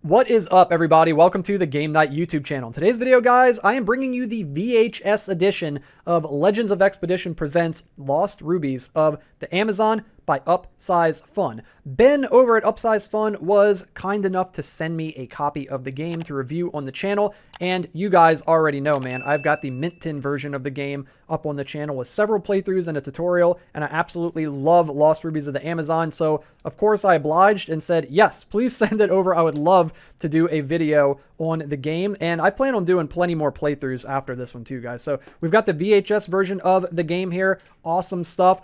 What is up, everybody? Welcome to the Game Night YouTube channel. In today's video, guys, I am bringing you the VHS edition of Legends of Expedition Presents Lost Rubies of the Amazon by Upsize Fun. Ben over at Upsize Fun was kind enough to send me a copy of the game to review on the channel, and you guys already know, man, I've got the mint tin version of the game up on the channel with several playthroughs and a tutorial, and I absolutely love Lost Rubies of the Amazon, so of course I obliged and said, yes, please send it over. I would love to do a video on the game, and I plan on doing plenty more playthroughs after this one too, guys. So we've got the VHS version of the game here. Awesome stuff.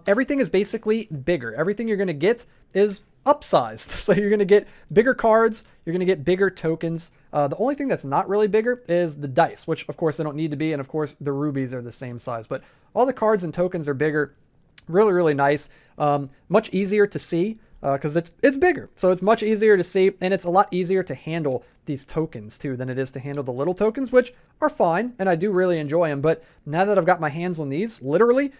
Everything is basically bigger. Everything you're going to get is upsized. So you're going to get bigger cards. You're going to get bigger tokens. The only thing that's not really bigger is the dice, which of course they don't need to be. And of course the rubies are the same size, but all the cards and tokens are bigger. Really, really nice. Much easier to see because it's bigger. So it's much easier to see, and it's a lot easier to handle these tokens too than it is to handle the little tokens, which are fine, and I do really enjoy them. But now that I've got my hands on these, literally,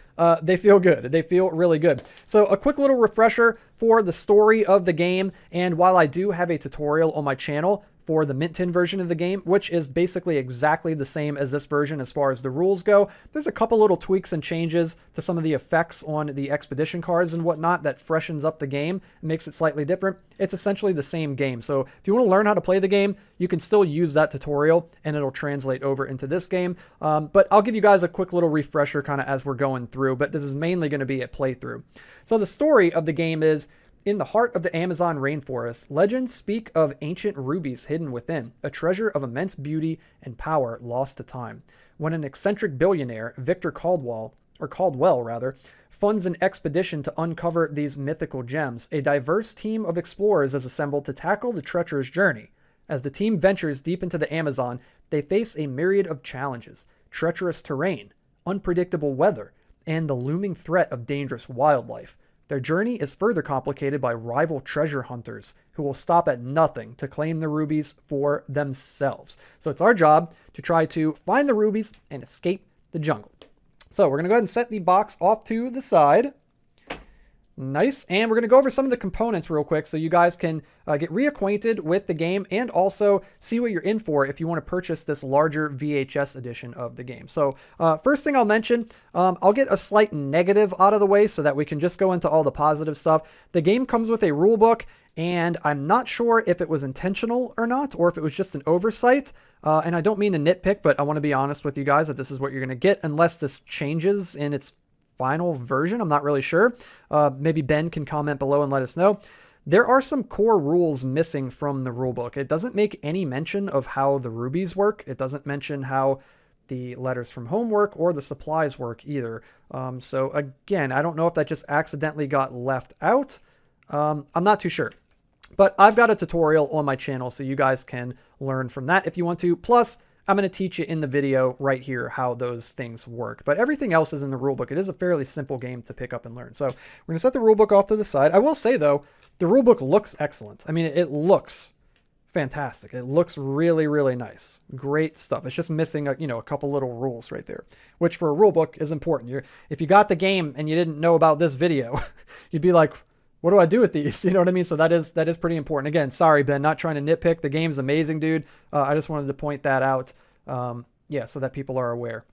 they feel good. They feel really good. So a quick little refresher for the story of the game, and while I do have a tutorial on my channel for the mint tin version of the game, which is basically exactly the same as this version as far as the rules go. There's a couple little tweaks and changes to some of the effects on the expedition cards and whatnot that freshens up the game and makes it slightly different. It's essentially the same game. So if you want to learn how to play the game, you can still use that tutorial and it'll translate over into this game. But I'll give you guys a quick little refresher kind of as we're going through, but this is mainly going to be a playthrough. So the story of the game is, in the heart of the Amazon rainforest, legends speak of ancient rubies hidden within, a treasure of immense beauty and power lost to time. When an eccentric billionaire, Victor Caldwell, funds an expedition to uncover these mythical gems, a diverse team of explorers is assembled to tackle the treacherous journey. As the team ventures deep into the Amazon, they face a myriad of challenges: treacherous terrain, unpredictable weather, and the looming threat of dangerous wildlife. Their journey is further complicated by rival treasure hunters who will stop at nothing to claim the rubies for themselves. So it's our job to try to find the rubies and escape the jungle. So we're going to go ahead and set the box off to the side. Nice. And we're going to go over some of the components real quick so you guys can get reacquainted with the game and also see what you're in for if you want to purchase this larger VHS edition of the game. So first thing I'll mention, I'll get a slight negative out of the way so that we can just go into all the positive stuff. The game comes with a rule book, and I'm not sure if it was intentional or not, or if it was just an oversight. And I don't mean to nitpick, but I want to be honest with you guys that this is what you're going to get unless this changes in its final version. I'm not really sure. Maybe Ben can comment below and let us know. There are some core rules missing from the rulebook. It doesn't make any mention of how the rubies work. It doesn't mention how the letters from home work or the supplies work either. So again, I don't know if that just accidentally got left out. I'm not too sure. But I've got a tutorial on my channel so you guys can learn from that if you want to. Plus, I'm going to teach you in the video right here how those things work. But everything else is in the rulebook. It is a fairly simple game to pick up and learn. So we're going to set the rulebook off to the side. I will say, though, the rulebook looks excellent. I mean, it looks fantastic. It looks really, really nice. Great stuff. It's just missing a couple little rules right there, which for a rulebook is important. If you got the game and you didn't know about this video, you'd be like, what do I do with these? You know what I mean? So that is pretty important. Again, sorry, Ben, not trying to nitpick. The game's amazing, dude. I just wanted to point that out. Yeah, so that people are aware.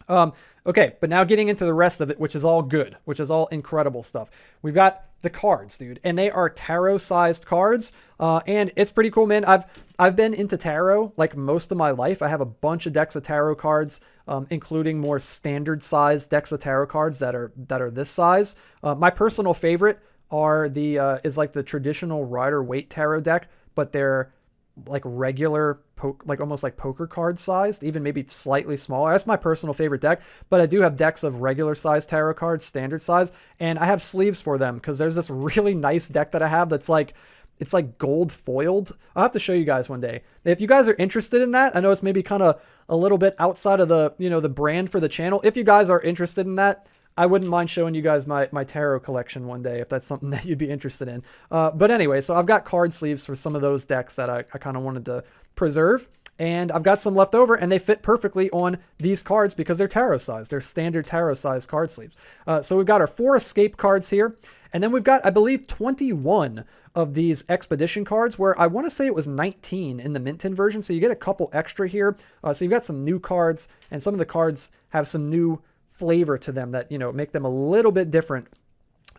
Okay, but now getting into the rest of it, which is all good, which is all incredible stuff. We've got the cards, dude, and they are tarot-sized cards, and it's pretty cool, man. I've been into tarot like most of my life. I have a bunch of decks of tarot cards, including more standard-sized decks of tarot cards that are this size. My personal favorite is like the traditional Rider-Waite tarot deck, but they're like regular, like almost like poker card sized, even maybe slightly smaller. That's my personal favorite deck, but I do have decks of regular size tarot cards, standard size, and I have sleeves for them because there's this really nice deck that I have that's like, it's like gold foiled. I'll have to show you guys one day. If you guys are interested in that, I know it's maybe kind of a little bit outside of the, the brand for the channel. If you guys are interested in that, I wouldn't mind showing you guys my tarot collection one day if that's something that you'd be interested in. But anyway, so I've got card sleeves for some of those decks that I kind of wanted to preserve. And I've got some left over, and they fit perfectly on these cards because they're tarot size. They're standard tarot size card sleeves. So we've got our 4 escape cards here. And then we've got, I believe, 21 of these expedition cards, where I want to say it was 19 in the mint tin version. So you get a couple extra here. So you've got some new cards, and some of the cards have some new flavor to them that, you know, make them a little bit different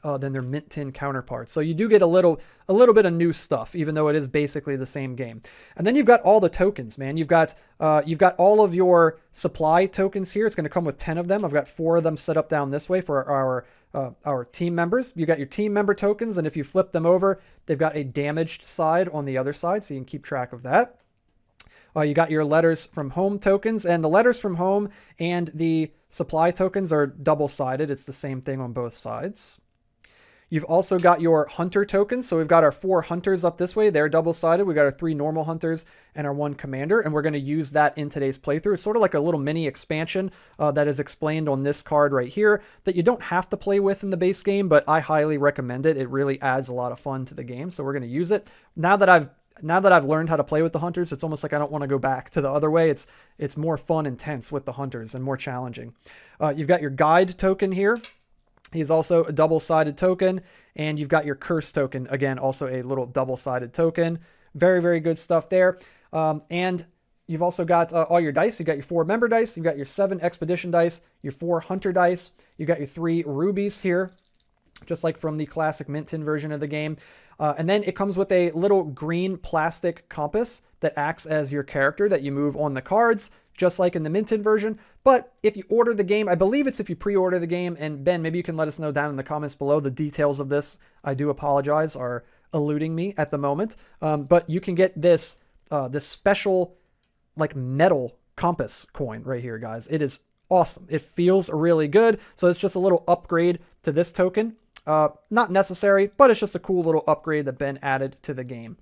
than their mint tin counterparts. So you do get a little bit of new stuff, even though it is basically the same game. And then you've got all the tokens, man. You've got all of your supply tokens here. It's going to come with 10 of them. I've got 4 of them set up down this way for our team members. You got your team member tokens, and if you flip them over, they've got a damaged side on the other side, so you can keep track of that. You got your letters from home tokens, and the letters from home and the supply tokens are double-sided. It's the same thing on both sides. You've also got your hunter tokens. So we've got our 4 hunters up this way. They're double-sided. We've got our 3 normal hunters and our 1 commander, and we're going to use that in today's playthrough. It's sort of like a little mini expansion that is explained on this card right here that you don't have to play with in the base game, but I highly recommend it. It really adds a lot of fun to the game, so we're going to use it. Now that I've learned how to play with the hunters, it's almost like I don't want to go back to the other way. It's more fun and tense with the hunters and more challenging. You've got your guide token here. He's also a double-sided token, and you've got your curse token, again, also a little double-sided token. Very, very good stuff there. And you've also got all your dice. You've got your 4 member dice. You've got your 7 expedition dice, your 4 hunter dice. You've got your 3 rubies here, just like from the classic mint tin version of the game. And then it comes with a little green plastic compass that acts as your character that you move on the cards, just like in the mint tin version. But if you order the game, I believe it's if you pre-order the game, and Ben, maybe you can let us know down in the comments below the details of this. I do apologize, are eluding me at the moment. But you can get this special like metal compass coin right here, guys. It is awesome. It feels really good. So it's just a little upgrade to this token. Not necessary, but it's just a cool little upgrade that Ben added to the game.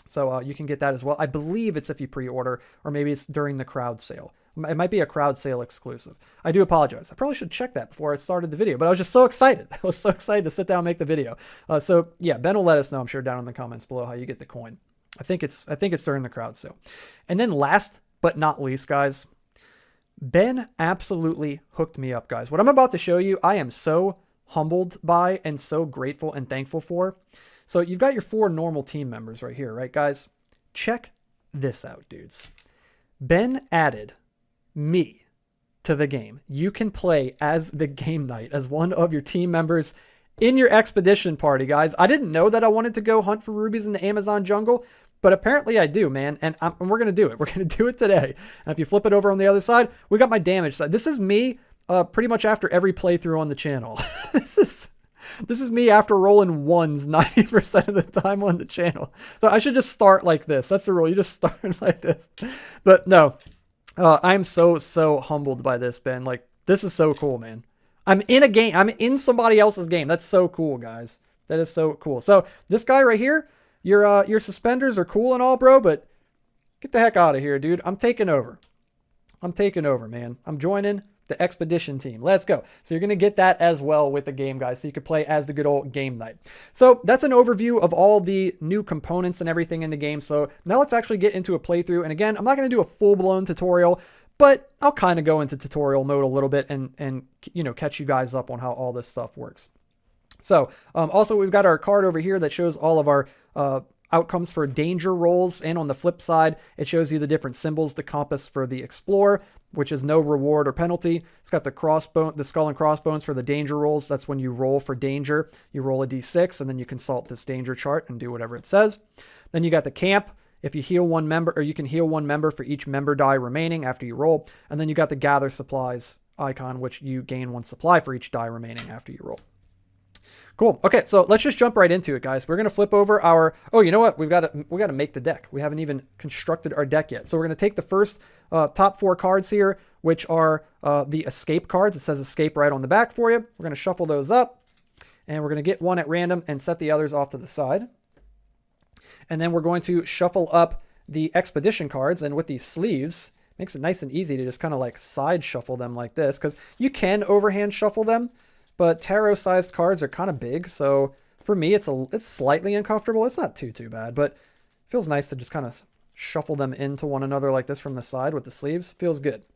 So you can get that as well. I believe it's if you pre-order, or maybe it's during the crowd sale. It might be a crowd sale exclusive. I do apologize. I probably should check that before I started the video, but I was just so excited. I was so excited to sit down and make the video. So yeah, Ben will let us know, I'm sure, down in the comments below how you get the coin. I think it's during the crowd sale. And then last but not least, guys, Ben absolutely hooked me up, guys. What I'm about to show you, I am so humbled by and so grateful and thankful for. So you've got your 4 normal team members right here, right, guys? Check this out, dudes. Ben added me to the game. You can play as the game knight, as one of your team members in your expedition party, guys. I didn't know that I wanted to go hunt for rubies in the Amazon jungle, but apparently I do, man. And we're going to do it. We're going to do it today. And if you flip it over on the other side, we got my damage side. This is me pretty much after every playthrough on the channel. This is me after rolling ones 90% of the time on the channel. So I should just start like this. That's the rule. You just start like this. But no, I'm so humbled by this, Ben. Like, this is so cool, man. I'm in a game. I'm in somebody else's game. That's so cool, guys. That is so cool. So this guy right here, your suspenders are cool and all, bro, but get the heck out of here, dude. I'm taking over. I'm taking over, man. I'm joining the expedition team. Let's go. So you're going to get that as well with the game, guys. So you could play as the good old game knight. So that's an overview of all the new components and everything in the game. So now let's actually get into a playthrough. And again, I'm not going to do a full-blown tutorial, but I'll kind of go into tutorial mode a little bit and you know, catch you guys up on how all this stuff works. So also we've got our card over here that shows all of our outcomes for danger rolls, and on the flip side it shows you the different symbols, the compass for the explorer, which is no reward or penalty. It's got the skull and crossbones for the danger rolls. That's when you roll for danger. You roll a d6 and then you consult this danger chart and do whatever it says. Then you got the camp. If you heal one member, or you can heal one member for each member die remaining after you roll. And then you got the gather supplies icon, which you gain 1 supply for each die remaining after you roll. Cool. Okay, so let's just jump right into it, guys. We're going to flip over our... Oh, you know what? We got to make the deck. We haven't even constructed our deck yet. So we're going to take the first top 4 cards here, which are the escape cards. It says escape right on the back for you. We're going to shuffle those up, and we're going to get one at random and set the others off to the side. And then we're going to shuffle up the expedition cards, and with these sleeves, makes it nice and easy to just kind of like side shuffle them like this, because you can overhand shuffle them, but tarot-sized cards are kind of big, so for me, it's slightly uncomfortable. It's not too bad, but it feels nice to just kind of shuffle them into one another like this from the side with the sleeves. Feels good.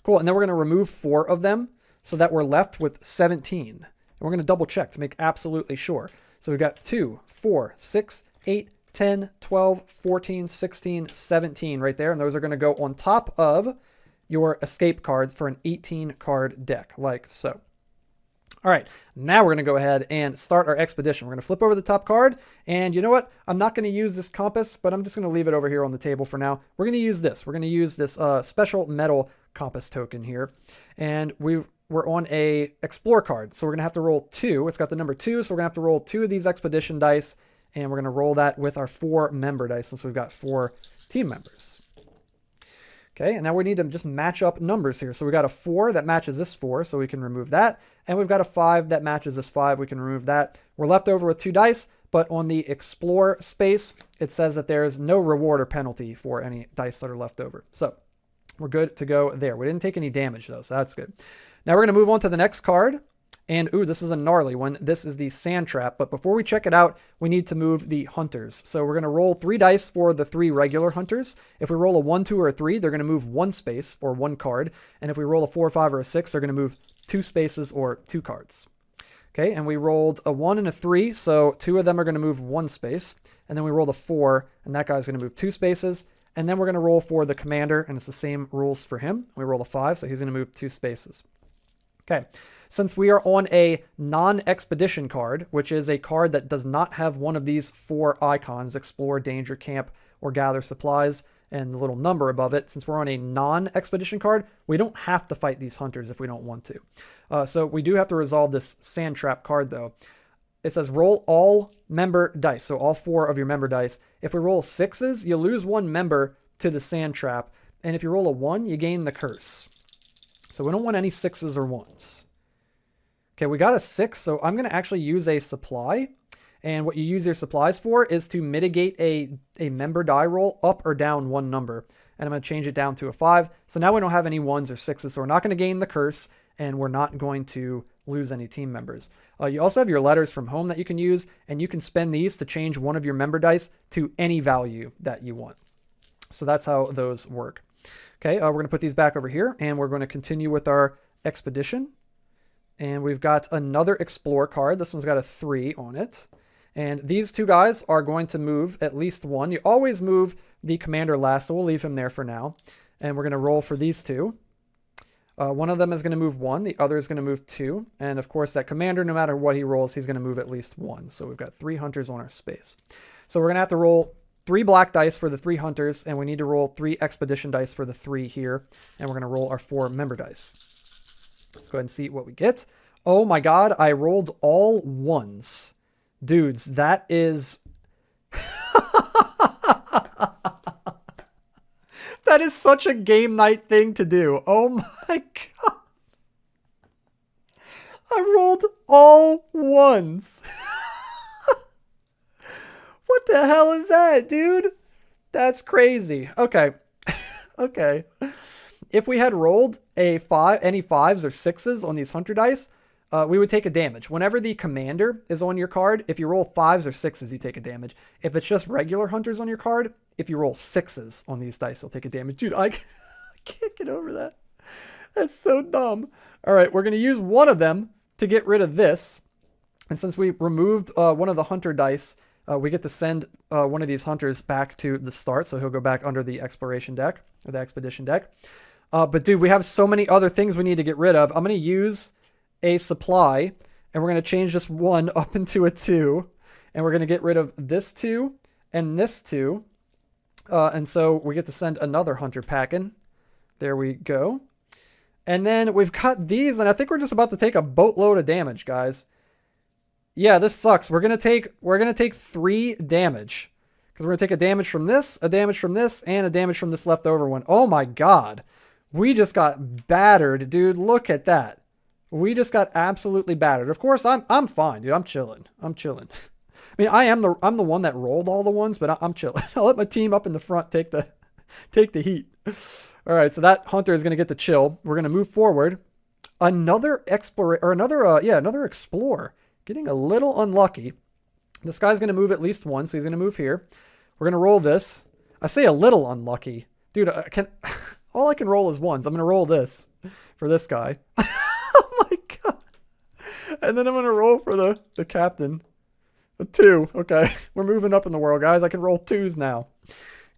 Cool, and then we're going to remove 4 of them so that we're left with 17. And we're going to double check to make absolutely sure. So we've got 2, 4, 6, 8, 10, 12, 14, 16, 17 right there. And those are going to go on top of your escape cards for an 18 card deck, like so. All right, now we're going to go ahead and start our expedition. We're going to flip over the top card, and you know what? I'm not going to use this compass, but I'm just going to leave it over here on the table for now. We're going to use this. We're going to use this special metal compass token here, and we're on a explore card, so we're going to have to roll 2. It's got the number 2, so we're going to have to roll 2 of these expedition dice, and we're going to roll that with our 4 member dice since we've got 4 team members. Okay, and now we need to just match up numbers here. So we got a 4 that matches this 4, so we can remove that. And we've got a 5 that matches this 5, we can remove that. We're left over with 2 dice, but on the explore space, it says that there is no reward or penalty for any dice that are left over. So we're good to go there. We didn't take any damage though, so that's good. Now we're gonna move on to the next card. And ooh, this is a gnarly one. This is the sand trap. But before we check it out, we need to move the hunters. So we're going to roll 3 dice for the 3 regular hunters. If we roll a 1, 2, or a 3, they're going to move 1 space or 1 card. And if we roll a 4, 5, or a 6, they're going to move 2 spaces or 2 cards. Okay, and we rolled a 1 and a 3, so 2 of them are going to move 1 space. And then we rolled a 4, and that guy's going to move 2 spaces. And then we're going to roll for the commander, and it's the same rules for him. We roll a 5, so he's going to move 2 spaces. Okay. Since we are on a non-expedition card, which is a card that does not have one of these 4 icons, explore, danger, camp, or gather supplies, and the little number above it, since we're on a non-expedition card, we don't have to fight these hunters if we don't want to. So we do have to resolve this sand trap card though. It says roll all member dice, so all 4 of your member dice. If we roll 6s, you lose 1 member to the sand trap, and if you roll a 1, you gain the curse. So we don't want any 6s or 1s. Okay, we got a 6, so I'm going to actually use a supply. And what you use your supplies for is to mitigate a member die roll up or down 1 number. And I'm going to change it down to a 5. So now we don't have any 1s or 6s, so we're not going to gain the curse, and we're not going to lose any team members. You also have your letters from home that you can use, and you can spend these to change one of your member dice to any value that you want. So that's how those work. Okay, we're going to put these back over here, and we're going to continue with our expedition. And we've got another explore card. This one's got a 3 on it. And these 2 guys are going to move at least 1. You always move the commander last, so we'll leave him there for now. And we're going to roll for these 2. One of them is going to move 1. The other is going to move 2. And of course, that commander, no matter what he rolls, he's going to move at least 1. So we've got 3 hunters on our space. So we're going to have to roll 3 black dice for the 3 hunters. And we need to roll 3 expedition dice for the 3 here. And we're going to roll our 4 member dice. Let's go ahead and see what we get. Oh my god, I rolled all 1s. Dudes, that is... that is such a game night thing to do. Oh my god. I rolled all 1s. What the hell is that, dude? That's crazy. Okay. Okay. If we had rolled any 5s or 6s on these hunter dice, we would take a damage. Whenever the commander is on your card, if you roll 5s or 6s, you take a damage. If it's just regular hunters on your card, if you roll 6s on these dice, you'll take a damage. Dude, I can't get over that. That's so dumb. All right, we're going to use one of them to get rid of this. And since we removed one of the hunter dice, we get to send one of these hunters back to the start. So he'll go back under the exploration deck or the expedition deck. But dude, we have so many other things we need to get rid of. I'm going to use a supply, and we're going to change this 1 up into a 2. And we're going to get rid of this 2 and this 2. And so we get to send another hunter packing. There we go. And then we've got these, and I think we're just about to take a boatload of damage, guys. Yeah, this sucks. We're going to take 3 damage. Because we're going to take a damage from this, a damage from this, and a damage from this leftover one. Oh my god. We just got battered, dude. Look at that. We just got absolutely battered. Of course, I'm fine, dude. I'm chilling. I'm chilling. I mean, I'm the one that rolled all the ones, but I'm chilling. I'll let my team up in the front take the heat. All right, so that hunter is going to get to chill. We're going to move forward. Another explorer, or another explorer. Getting a little unlucky. This guy's going to move at least 1, so he's going to move here. We're going to roll this. I say a little unlucky. Dude, all I can roll is 1s. I'm going to roll this for this guy. Oh my god. And then I'm going to roll for the captain. A 2. Okay. We're moving up in the world, guys. I can roll 2s now.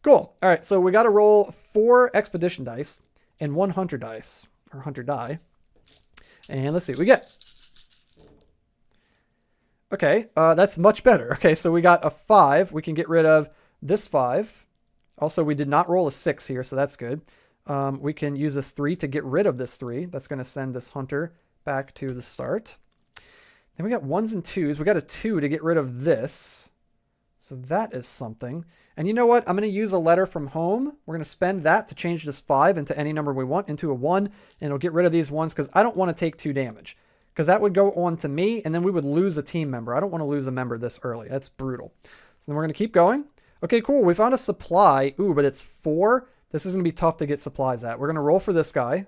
Cool. All right. So we got to roll 4 expedition dice and 1 hunter dice, or hunter die. And let's see what we get. Okay. That's much better. Okay. So we got a 5. We can get rid of this 5. Also, we did not roll a 6 here, so that's good. We can use this 3 to get rid of this 3. That's going to send this hunter back to the start. Then we got 1s and 2s. We got a 2 to get rid of this. So that is something. And you know what? I'm going to use a letter from home. We're going to spend that to change this 5 into any number we want, into a 1. And it'll get rid of these 1s because I don't want to take 2 damage. Because that would go on to me, and then we would lose a team member. I don't want to lose a member this early. That's brutal. So then we're going to keep going. Okay, cool. We found a supply. Ooh, but it's 4. This is going to be tough to get supplies at. We're going to roll for this guy.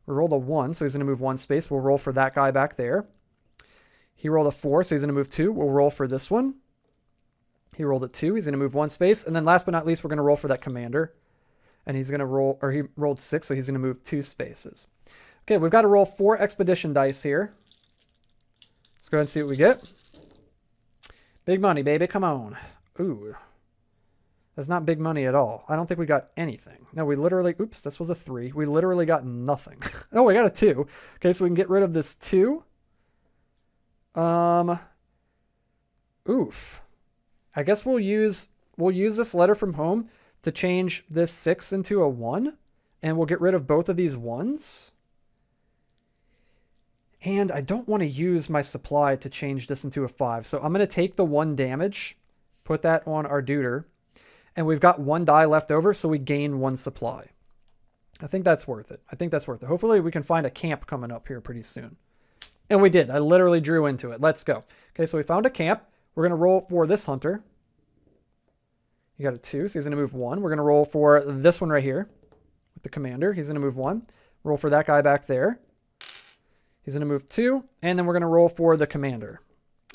We rolled a 1, so he's going to move 1 space. We'll roll for that guy back there. He rolled a 4, so he's going to move 2. We'll roll for this one. He rolled a 2. He's going to move 1 space. And then last but not least, we're going to roll for that commander. And he's going to roll, or he rolled 6, so he's going to move 2 spaces. Okay, we've got to roll 4 expedition dice here. Let's go ahead and see what we get. Big money, baby. Come on. Ooh. That's not big money at all. I don't think we got anything. No, we literally... Oops, this was a 3. We literally got nothing. Oh, we got a 2. Okay, so we can get rid of this 2. Oof. I guess we'll use this letter from home to change this 6 into a 1. And we'll get rid of both of these 1s. And I don't want to use my supply to change this into a 5. So I'm going to take the 1 damage, put that on our duder. And we've got 1 die left over, so we gain 1 supply. I think that's worth it. I think that's worth it. Hopefully we can find a camp coming up here pretty soon. And we did. I literally drew into it. Let's go. Okay, so we found a camp. We're going to roll for this hunter. You got a 2, so he's going to move 1. We're going to roll for this one right here with the commander. He's going to move 1. Roll for that guy back there. He's going to move 2. And then we're going to roll for the commander.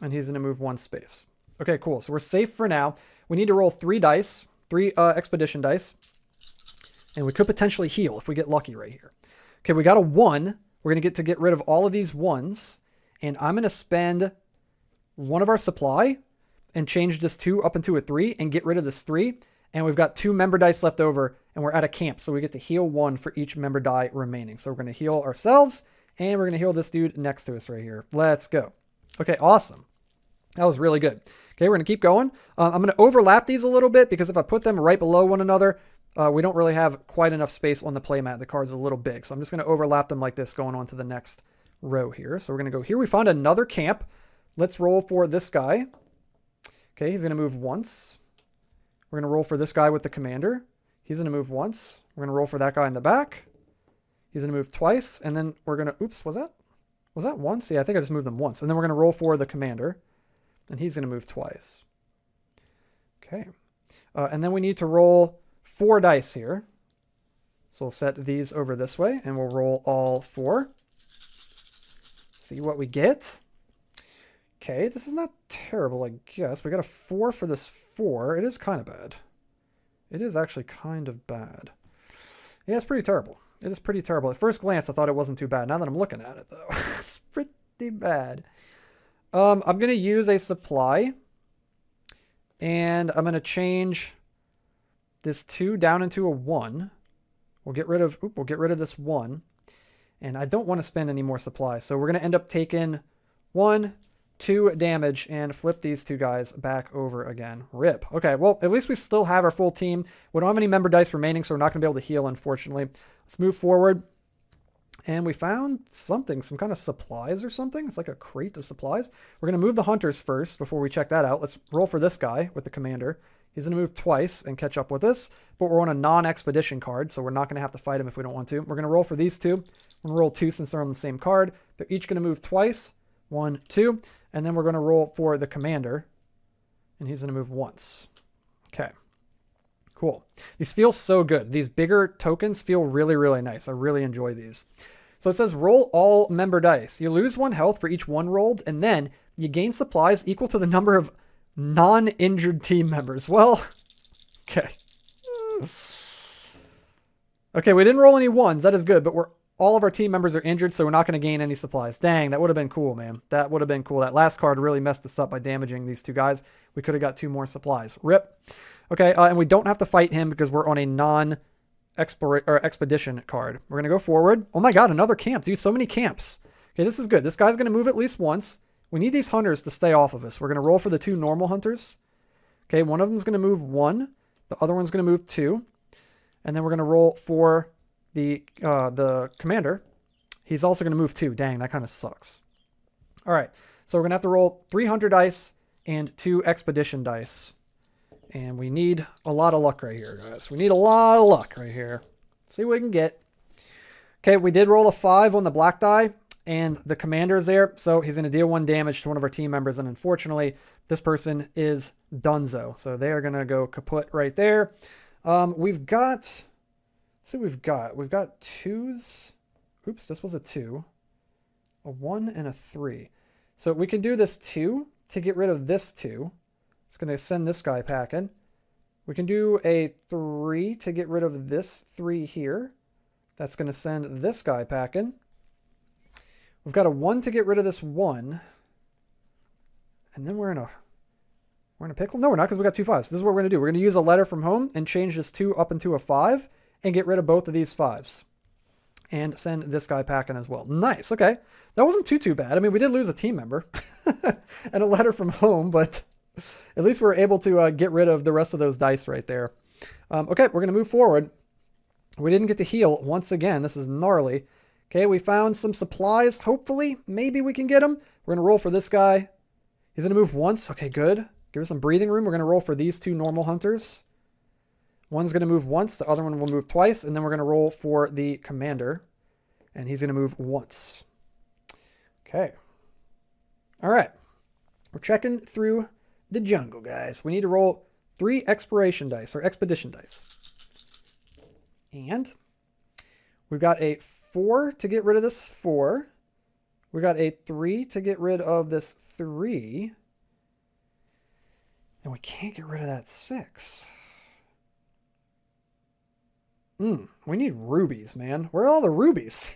And he's going to move 1 space. Okay, cool. So we're safe for now. We need to roll 3 dice, 3 expedition dice, and we could potentially heal if we get lucky right here. Okay, we got a 1. We're going to get rid of all of these 1s, and I'm going to spend 1 of our supply and change this 2 up into a 3 and get rid of this 3, and we've got 2 member dice left over, and we're at a camp, so we get to heal 1 for each member die remaining. So we're going to heal ourselves, and we're going to heal this dude next to us right here. Let's go. Okay, awesome. That was really good. Okay, we're going to keep going. I'm going to overlap these a little bit because if I put them right below one another, we don't really have quite enough space on the playmat. The card's a little big. So I'm just going to overlap them like this going on to the next row here. So we're going to go here. We found another camp. Let's roll for this guy. Okay, he's going to move once. We're going to roll for this guy with the commander. He's going to move once. We're going to roll for that guy in the back. He's going to move twice. And then we're going to... Oops, was that once? Yeah, I think I just moved them once. And then we're going to roll for the commander. And he's going to move twice. Okay. And then we need to roll 4 dice here. So we'll set these over this way, and we'll roll all 4. See what we get. Okay, this is not terrible, I guess. We got a 4 for this 4. It is kind of bad. It is actually kind of bad. Yeah, it's pretty terrible. It is pretty terrible. At first glance, I thought it wasn't too bad. Now that I'm looking at it, though, it's pretty bad. I'm going to use a supply, and I'm going to change this 2 down into a 1. We'll get rid of this 1, and I don't want to spend any more supply. So we're going to end up taking 1, 2 damage and flip these 2 guys back over again. Rip. Okay, well, at least we still have our full team. We don't have any member dice remaining, so we're not going to be able to heal, unfortunately. Let's move forward. And we found something, some kind of supplies or something. It's like a crate of supplies. We're going to move the hunters first before we check that out. Let's roll for this guy with the commander. He's going to move twice and catch up with us. But we're on a non-expedition card, so we're not going to have to fight him if we don't want to. We're going to roll for these 2. We're going to roll 2 since they're on the same card. They're each going to move twice. 1, 2. And then we're going to roll for the commander. And he's going to move once. Okay. Cool. These feel so good. These bigger tokens feel really, really nice. I really enjoy these. So it says roll all member dice. You lose 1 health for each 1 rolled, and then you gain supplies equal to the number of non-injured team members. Well, okay. Okay, we didn't roll any 1s. That is good, but we're all of our team members are injured, so we're not going to gain any supplies. Dang, that would have been cool, man. That would have been cool. That last card really messed us up by damaging these two guys. We could have got 2 more supplies. Rip. Okay, and we don't have to fight him because we're on a non-expedition card. We're going to go forward. Oh my god, another camp, dude. So many camps. Okay, this is good. This guy's going to move at least once. We need these hunters to stay off of us. We're going to roll for the 2 normal hunters. Okay, one of them is going to move 1. The other one's going to move 2. And then we're going to roll for the commander. He's also going to move 2. Dang, that kind of sucks. All right, so we're going to have to roll 300 dice and 2 expedition dice. And we need a lot of luck right here, guys. We need a lot of luck right here. See what we can get. Okay, we did roll a 5 on the black die, and the commander is there, so he's going to deal 1 damage to one of our team members, and unfortunately, this person is donezo. So they are going to go kaput right there. We've got, let's see what we've got. We've got 2s. Oops, this was a 2. A 1 and a 3. So we can do this 2 to get rid of this 2. It's going to send this guy packing. We can do a 3 to get rid of this 3 here. That's going to send this guy packing. We've got a 1 to get rid of this 1. And then we're in a pickle? No, we're not, because we got 2 5s. This is what we're going to do. We're going to use a letter from home and change this 2 up into a 5 and get rid of both of these 5s. And send this guy packing as well. Nice. Okay. That wasn't too bad. I mean, we did lose a team member and a letter from home, but at least we were able to get rid of the rest of those dice right there. Okay, we're going to move forward. We didn't get to heal once again. This is gnarly. Okay, we found some supplies. Hopefully, maybe we can get them. We're going to roll for this guy. He's going to move once. Okay, good. Give us some breathing room. We're going to roll for these 2 normal hunters. One's going to move once. The other one will move twice. And then we're going to roll for the commander. And he's going to move once. Okay. All right. We're checking through the jungle, guys. We need to roll 3 exploration dice or expedition dice. And we've got a 4 to get rid of this 4. We got a 3 to get rid of this 3. And we can't get rid of that 6. We need rubies, man. Where are all the rubies?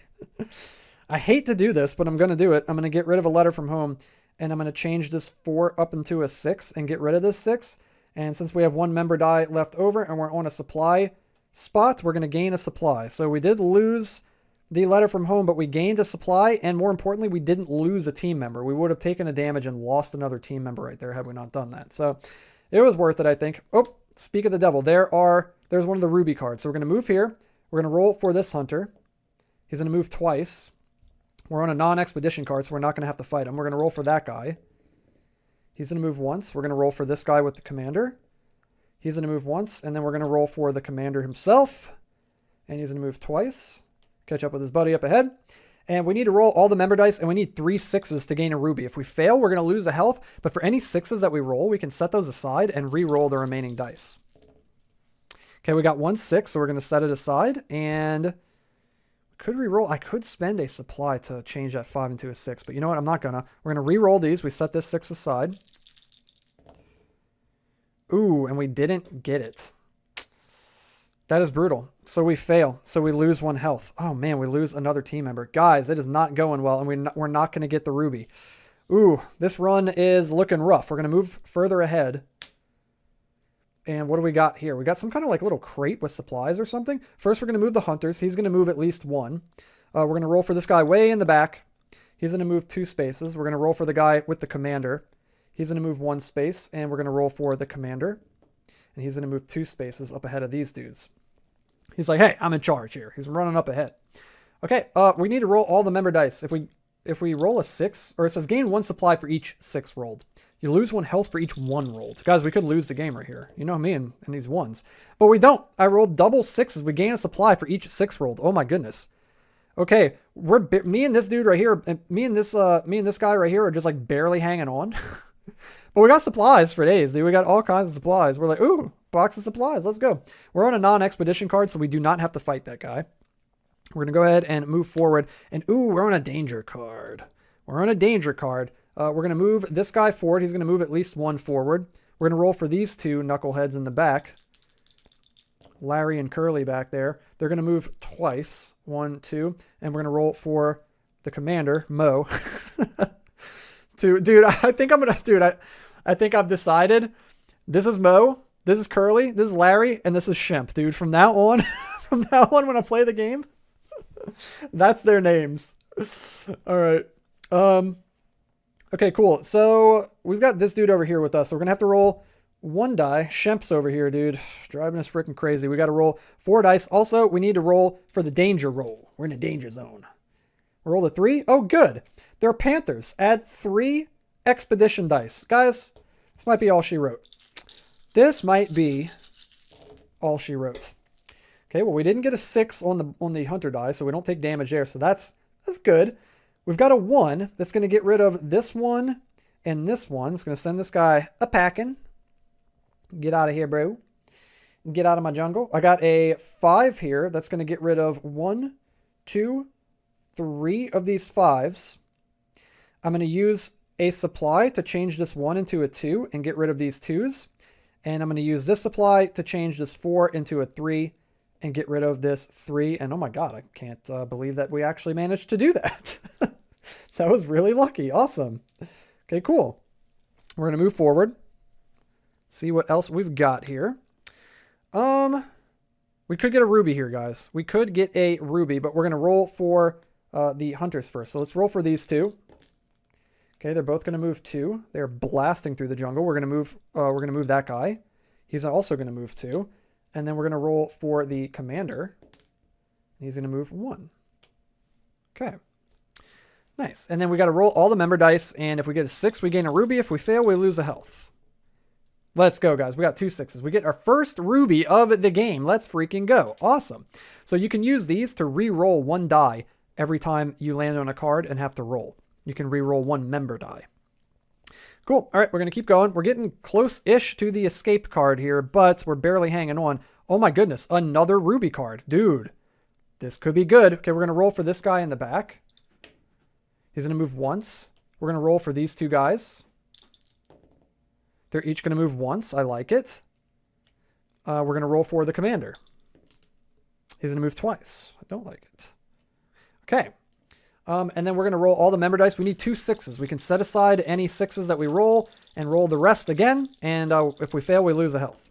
I hate to do this, but I'm going to do it. I'm going to get rid of a letter from home, and I'm going to change this 4 up into a 6 and get rid of this 6. And since we have 1 member die left over and we're on a supply spot, we're going to gain a supply. So we did lose the letter from home, but we gained a supply, and more importantly, we didn't lose a team member. We would have taken a damage and lost another team member right there had we not done that. So it was worth it, I think. Oh, speak of the devil. There's one of the ruby cards. So we're going to move here. We're going to roll for this hunter. He's going to move twice. We're on a non-expedition card, so we're not going to have to fight him. We're going to roll for that guy. He's going to move once. We're going to roll for this guy with the commander. He's going to move once, and then we're going to roll for the commander himself. And he's going to move twice. Catch up with his buddy up ahead. And we need to roll all the member dice, and we need 3 6s to gain a ruby. If we fail, we're going to lose a health, but for any 6s that we roll, we can set those aside and re-roll the remaining dice. Okay, we got 1 6, so we're going to set it aside, and could re-roll. I could spend a supply to change that 5 into a 6, but you know what? I'm not going to. We're going to re-roll these. We set this 6 aside. Ooh, and we didn't get it. That is brutal. So we fail. So we lose 1 health. Oh man, we lose another team member. Guys, it is not going well, and we're not going to get the ruby. Ooh, this run is looking rough. We're going to move further ahead. And what do we got here? We got some kind of like little crate with supplies or something. First, we're going to move the hunters. He's going to move at least 1. We're going to roll for this guy way in the back. He's going to move 2 spaces. We're going to roll for the guy with the commander. He's going to move 1 space, and we're going to roll for the commander. And he's going to move 2 spaces up ahead of these dudes. He's like, hey, I'm in charge here. He's running up ahead. Okay, we need to roll all the member dice. If we roll a 6, or it says gain 1 supply for each 6 rolled. You lose 1 health for each 1 rolled. Guys, we could lose the game right here. You know me and these 1s. But we don't. I rolled double 6s. We gain a supply for each 6 rolled. Oh my goodness. Okay, me and this dude right here, me and this guy right here are just like barely hanging on. But we got supplies for days, dude. We got all kinds of supplies. We're like, ooh, box of supplies. Let's go. We're on a non-expedition card, so we do not have to fight that guy. We're going to go ahead and move forward. And ooh, we're on a danger card. We're on a danger card. We're going to move this guy forward. He's going to move at least 1 forward. We're going to roll for these 2 knuckleheads in the back. Larry and Curly back there. They're going to move twice. 1, 2. And we're going to roll for the commander, Mo. Dude, I think I'm going to... Dude, I think I've decided. This is Mo. This is Curly. This is Larry. And this is Shemp, dude. From now on... From now on, when I play the game, that's their names. All right. Okay, cool. So we've got this dude over here with us. So we're going to have to roll 1 die. Shemp's over here, dude. Driving us freaking crazy. We got to roll 4 dice. Also, we need to roll for the danger roll. We're in a danger zone. Roll a 3. Oh, good. There are Panthers. Add 3 expedition dice. Guys, this might be all she wrote. This might be all she wrote. Okay, well, we didn't get a 6 on the hunter die, so we don't take damage there. So that's good. We've got a 1 that's going to get rid of this one and this one. It's going to send this guy a packing. Get out of here, bro. Get out of my jungle. I got a 5 here that's going to get rid of 1, 2, 3 of these 5s. I'm going to use a supply to change this 1 into a 2 and get rid of these 2s. And I'm going to use this supply to change this 4 into a 3 and get rid of this 3. And oh my God, I can't believe that we actually managed to do that. That was really lucky. Awesome. Okay, cool. We're going to move forward. See what else we've got here. We could get a ruby here, guys. We could get a ruby, but we're going to roll for the hunters first. So let's roll for these 2. Okay, they're both going to move 2. They're blasting through the jungle. We're going to move that guy. He's also going to move 2. And then we're going to roll for the commander. He's going to move 1. Okay. Nice. And then we got to roll all the member dice. And if we get a 6, we gain a ruby. If we fail, we lose a health. Let's go, guys. We got 2 6s. We get our first ruby of the game. Let's freaking go. Awesome. So you can use these to re-roll 1 die every time you land on a card and have to roll. You can re-roll 1 member die. Cool. All right, we're going to keep going. We're getting close-ish to the escape card here, but we're barely hanging on. Oh my goodness, another ruby card. Dude, this could be good. Okay, we're going to roll for this guy in the back. He's going to move once. We're going to roll for these 2 guys. They're each going to move once. I like it. We're going to roll for the commander. He's going to move twice. I don't like it. Okay. And then we're going to roll all the member dice. We need 2 6s. We can set aside any 6s that we roll and roll the rest again. And if we fail, we lose a health.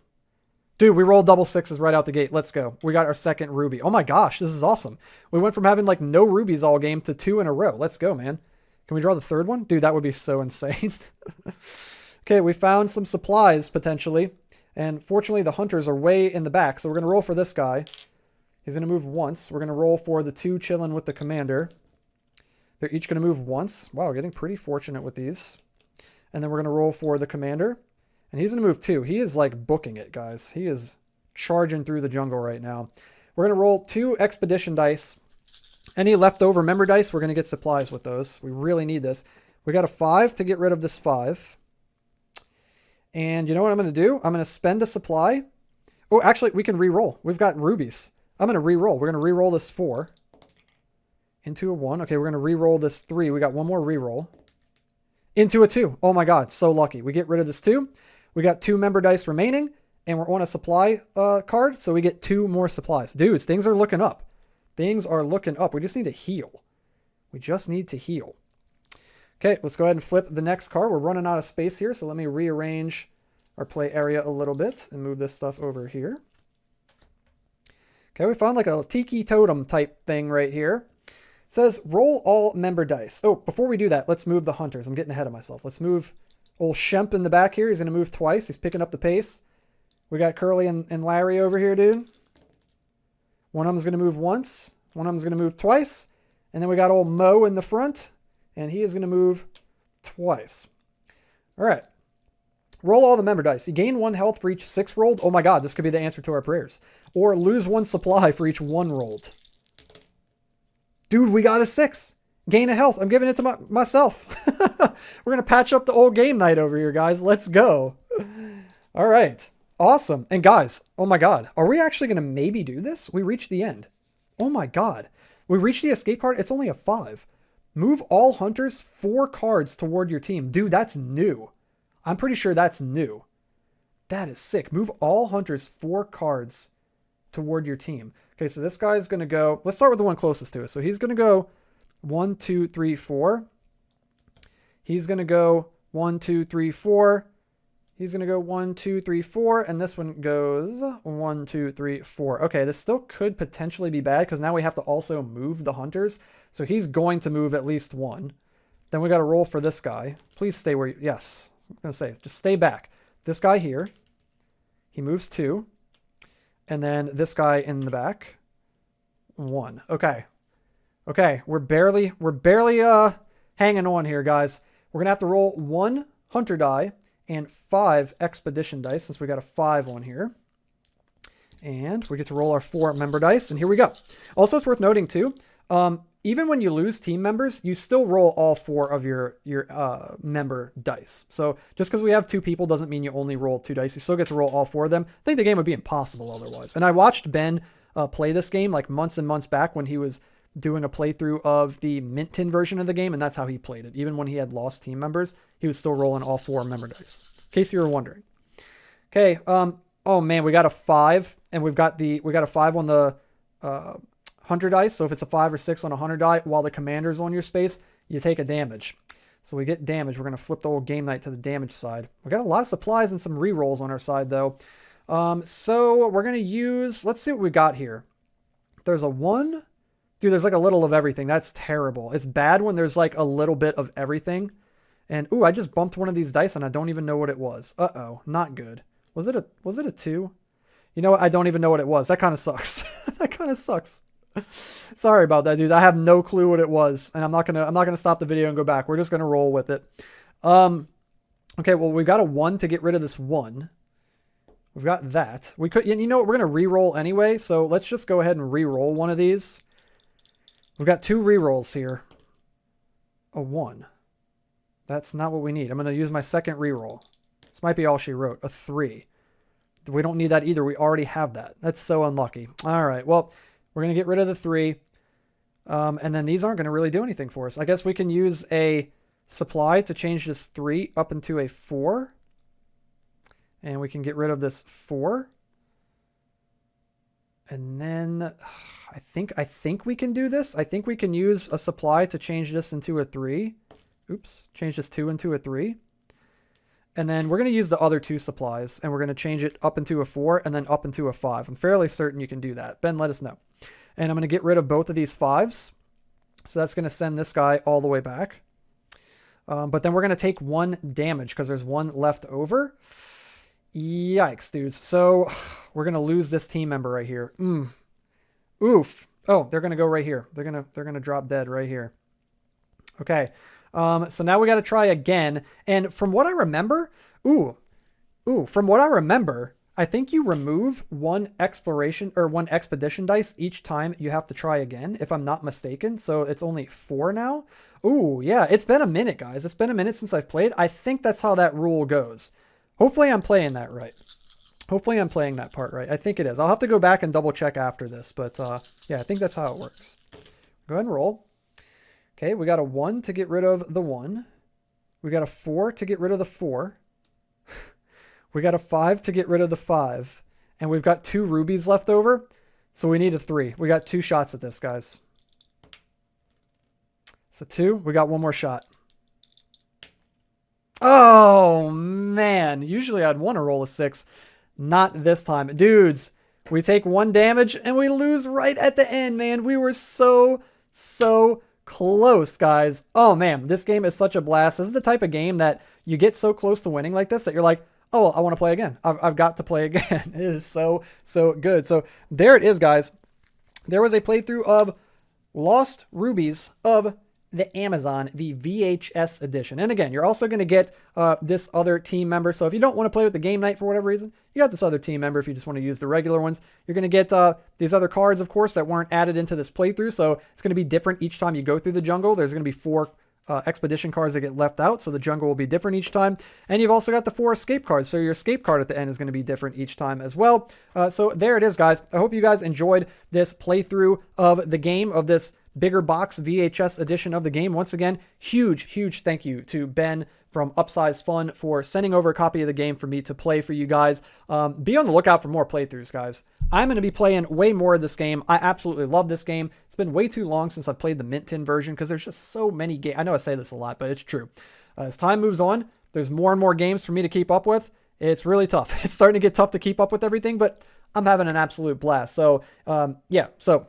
Dude, we rolled double 6s right out the gate. Let's go. We got our second ruby. Oh my gosh, this is awesome. We went from having like no rubies all game to 2 in a row. Let's go, man. Can we draw the 3rd one? Dude, that would be so insane. Okay, we found some supplies potentially. And fortunately, the hunters are way in the back. So we're going to roll for this guy. He's going to move once. We're going to roll for the 2 chilling with the commander. They're each going to move once. Wow, getting pretty fortunate with these. And then we're going to roll for the commander. And he's going to move 2. He is like booking it, guys. He is charging through the jungle right now. We're going to roll 2 expedition dice. Any leftover member dice, we're going to get supplies with those. We really need this. We got a 5 to get rid of this 5. And you know what I'm going to do? I'm going to spend a supply. Oh, actually, we can re-roll. We've got rubies. I'm going to re-roll. We're going to re-roll this 4. Into a 1. Okay, we're going to re-roll this 3. We got 1 more re-roll. Into a 2. Oh my God, so lucky. We get rid of this 2. We got 2 member dice remaining, and we're on a supply card, so we get 2 more supplies. Dudes, things are looking up. Things are looking up. We just need to heal. We just need to heal. Okay, let's go ahead and flip the next card. We're running out of space here, so let me rearrange our play area a little bit and move this stuff over here. Okay, we found like a tiki totem type thing right here. It says roll all member dice. Oh, before we do that, let's move the hunters. I'm getting ahead of myself. Let's move old Shemp in the back here. He's going to move twice. He's picking up the pace. We got Curly and Larry over here, dude. One of them's going to move once. One of them's going to move twice. And then we got old Mo in the front. And he is going to move twice. All right. Roll all the member dice. You gain 1 health for each 6 rolled. Oh my God, this could be the answer to our prayers. Or lose 1 supply for each 1 rolled. Dude, we got a 6. Gain a health. I'm giving it to myself. We're going to patch up the old game night over here, guys. Let's go. All right. Awesome. And guys, oh my God, are we actually going to maybe do this? We reached the end. Oh my God. We reached the escape card. It's only a 5. Move all hunters 4 cards toward your team. Dude, that's new. I'm pretty sure that's new. That is sick. Move all hunters 4 cards toward your team. Okay, so this guy's going to go, let's start with the one closest to us. So he's going to go 1, 2, 3, 4. He's going to go 1, 2, 3, 4. He's going to go 1, 2, 3, 4. And this one goes 1, 2, 3, 4. Okay, this still could potentially be bad because now we have to also move the hunters. So he's going to move at least one. Then we got to roll for this guy. Please stay where you, yes. I'm going to say, just stay back. This guy here, he moves 2. And then this guy in the back, 1. Okay. Okay, we're barely hanging on here, guys. We're going to have to roll 1 hunter die and 5 expedition dice since we got a 5 on here. And we get to roll our 4 member dice, and here we go. Also, it's worth noting too, even when you lose team members, you still roll all 4 of your member dice. So just because we have 2 people doesn't mean you only roll 2 dice. You still get to roll all 4 of them. I think the game would be impossible otherwise. And I watched Ben play this game like months and months back when he was doing a playthrough of the Mint Tin version of the game, and that's how he played it. Even when he had lost team members, he was still rolling all 4 member dice, in case you were wondering. Okay, oh man, we got a 5, and we got a 5 on the hunter dice. So if it's a 5 or 6 on a hunter die while the commander's on your space, you take a damage. So we get damage. We're going to flip the old game night to the damage side. We got a lot of supplies and some rerolls on our side though. So we're going to use, let's see what we got here. There's a 1. Dude, there's like a little of everything. That's terrible. It's bad when there's like a little bit of everything. And ooh, I just bumped one of these dice and I don't even know what it was. Uh-oh, not good. Was it a 2? You know what? I don't even know what it was. That kind of sucks. That kind of sucks. Sorry about that, dude. I have no clue what it was, and I'm not gonna stop the video and go back. We're just gonna roll with it. Okay, well, we got a 1 to get rid of this 1. We've got that. We could, you know what? We're gonna re-roll anyway, so let's just go ahead and re-roll one of these. We've got 2 re-rolls here. A 1. That's not what we need. I'm gonna use my second re-roll. This might be all she wrote. A 3. We don't need that either. We already have that. That's so unlucky. All right, well, we're going to get rid of the 3. And then these aren't going to really do anything for us. I guess we can use a supply to change this 3 up into a 4. And we can get rid of this 4. And then I think we can do this. I think we can use a supply to change this into a 3. Oops, change this 2 into a 3. And then we're going to use the other 2 supplies, and we're going to change it up into a 4 and then up into a 5. I'm fairly certain you can do that. Ben, let us know. And I'm going to get rid of both of these 5s. So that's going to send this guy all the way back. But then we're going to take 1 damage because there's 1 left over. Yikes, dudes. So we're going to lose this team member right here. Oof. Oh, they're going to go right here. They're going to drop dead right here. Okay. So now we got to try again. And from what I remember, from what I remember, I think you remove 1 exploration or 1 expedition dice each time you have to try again, if I'm not mistaken. So it's only 4 now. Ooh, yeah, it's been a minute, guys. It's been a minute since I've played. I think that's how that rule goes. Hopefully I'm playing that right. Hopefully I'm playing that part right. I think it is. I'll have to go back and double check after this, but yeah, I think that's how it works. Go ahead and roll. Okay, we got a 1 to get rid of the 1. We got a 4 to get rid of the 4. We got a 5 to get rid of the 5. And we've got 2 rubies left over. So we need a 3. We got 2 shots at this, guys. So 2. We got 1 more shot. Oh, man. Usually I'd want to roll a 6. Not this time. Dudes, we take 1 damage and we lose right at the end, man. We were so close, guys. Oh, man. This game is such a blast. This is the type of game that you get so close to winning like this that you're like, oh, well, I want to play again. I've got to play again. It is so good. So there it is, guys. There was a playthrough of Lost Rubies of the Amazon, the VHS edition. And again, you're also going to get this other team member. So if you don't want to play with the game night for whatever reason, you got this other team member if you just want to use the regular ones. You're going to get these other cards, of course, that weren't added into this playthrough. So it's going to be different each time you go through the jungle. There's going to be 4 expedition cards that get left out, so the jungle will be different each time. And you've also got the 4 escape cards, so your escape card at the end is going to be different each time as well. So there it is, guys. I hope you guys enjoyed this playthrough of the game, of this bigger box VHS edition of the game. Once again, huge thank you to Ben from Upsize Fun for sending over a copy of the game for me to play for you guys. Be on the lookout for more playthroughs, guys. I'm going to be playing way more of this game. I absolutely love this game. It's been way too long since I've played the Mint Tin version because there's just so many games. I know I say this a lot, but it's true. As time moves on, there's more and more games for me to keep up with. It's really tough. It's starting to get tough to keep up with everything, but I'm having an absolute blast. So, yeah. So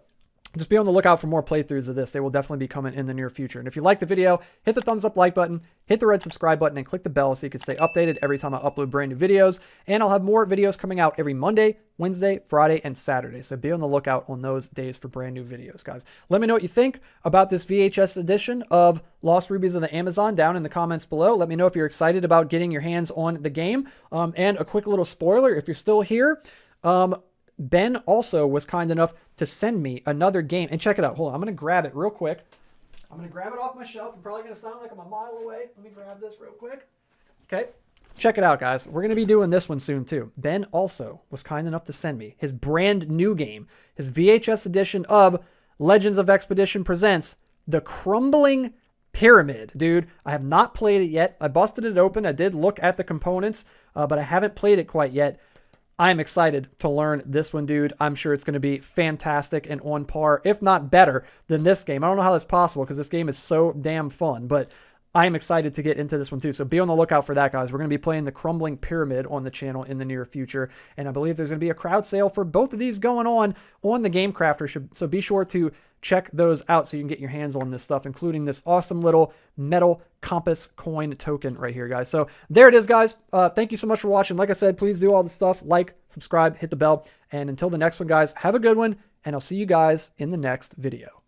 just be on the lookout for more playthroughs of this. They will definitely be coming in the near future. And if you like the video, hit the thumbs up like button, hit the red subscribe button, and click the bell so you can stay updated every time I upload brand new videos. And I'll have more videos coming out every Monday, Wednesday, Friday, and Saturday. So be on the lookout on those days for brand new videos, guys. Let me know what you think about this VHS edition of Lost Rubies of the Amazon down in the comments below. Let me know if you're excited about getting your hands on the game. And a quick little spoiler, if you're still here, Ben also was kind enough to send me another game. And check it out. Hold on. I'm going to grab it real quick. I'm going to grab it off my shelf. I'm probably going to sound like I'm a mile away. Let me grab this real quick. Okay. Check it out, guys. We're going to be doing this one soon, too. Ben also was kind enough to send me his brand new game, his VHS edition of Legends of Expedition Presents The Crumbling Pyramid. Dude, I have not played it yet. I busted it open. I did look at the components, but I haven't played it quite yet. I'm excited to learn this one, dude. I'm sure it's going to be fantastic and on par, if not better, than this game. I don't know how that's possible because this game is so damn fun, but I'm excited to get into this one too. So be on the lookout for that, guys. We're going to be playing the Crumbling Pyramid on the channel in the near future, and I believe there's going to be a crowd sale for both of these going on the Game Crafter. So be sure to check those out so you can get your hands on this stuff, including this awesome little metal compass coin token right here, guys. So there it is, guys. Thank you so much for watching. Like I said, please do all the stuff, like, subscribe, hit the bell, and until the next one, guys, have a good one, and I'll see you guys in the next video.